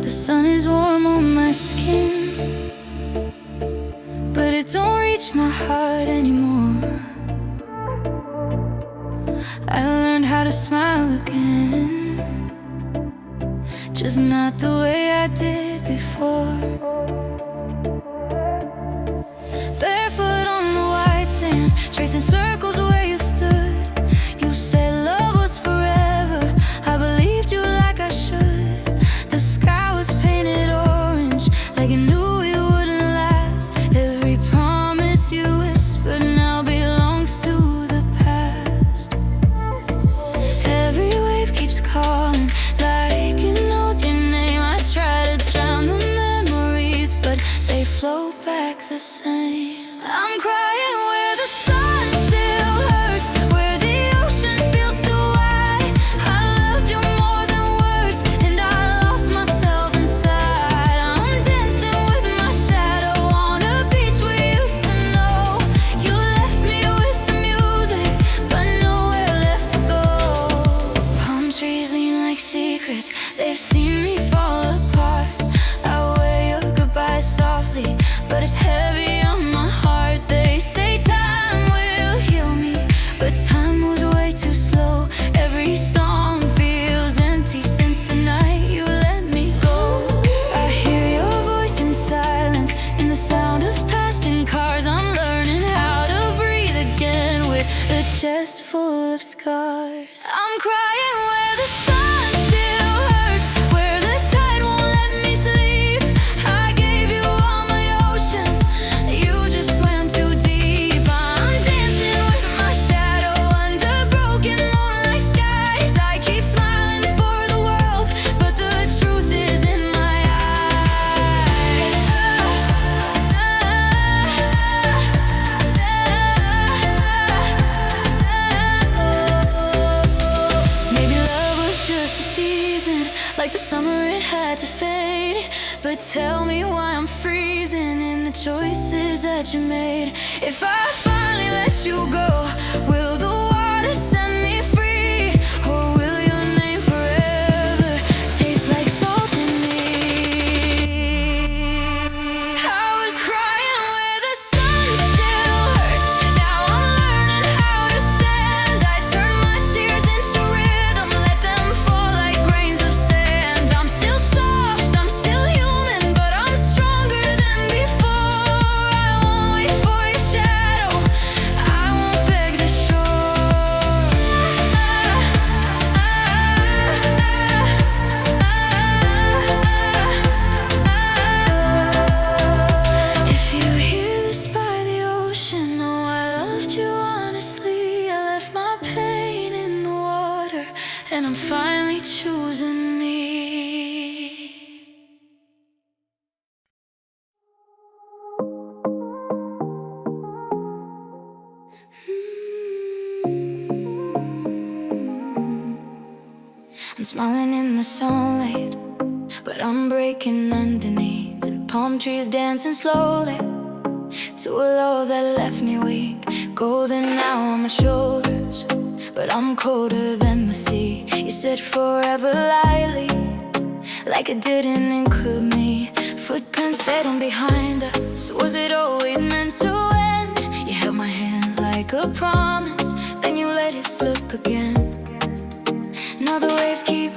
The sun is warm on my skin, but it don't reach my heart anymore. I learned how to smile again, just not the way I did before. Barefoot on the white sand, tracing circles where you stood. You said love was forever, I believed you like I should. The sky was painted orange, like it knew it wouldn't last. Every promise you whispered now belongs to the past. Every wave keeps calling, like it knows your name. I try to drown the memories, but they flow back the same. I'm crying where the sun still hurts, where the ocean feels too wide. I loved you more than words, and I lost myself inside. I'm dancing with my shadow on a beach we used to know. You left me with the music, but nowhere left to go. Palm trees lean like secrets, they've seen me fall apart. I wear your goodbye softly, but it's heavy on my heart. They say time will heal me, but time was way too slow. Every song feels empty since the night you let me go. I hear your voice in silence, in the sound of passing cars. I'm learning how to breathe again with a chest full of scars. I'm crying where the sun still hurts, where the tide won't let me sleep. I gave you all my oceans, you just swam too deep. I'm dancing with my shadow under broken moonlight skies. I keep smiling for the world, but the truth is in my eyes. Maybe love was just a season, like the summer it had to fade. But tell me why I'm freezing in the choices that you made. If I finally let you go, will the water set me free? Or will your name forever taste like salt to me? I was crying where the sun still hurts. Now I'm learning how to stand. I turn my tears into rhythm, let them fall like grains of sand. I'm still soft, I'm still human, but I'm stronger than before. I won't wait for your shadow, I won't beg the shore. If you hear this by the ocean, know I loved you honestly. I left my pain in the water, and I'm finally choosing me. I'm smiling in the sunlight, but I'm breaking underneath. Palm trees dancing slowly to a love that left me weak. Golden now on my shoulders, but I'm colder than the sea. You said forever lightly, like it didn't include me. Footprints fading behind us, was it always meant to end? You held my hand like a promise, then you let it slip again. Now the waves keep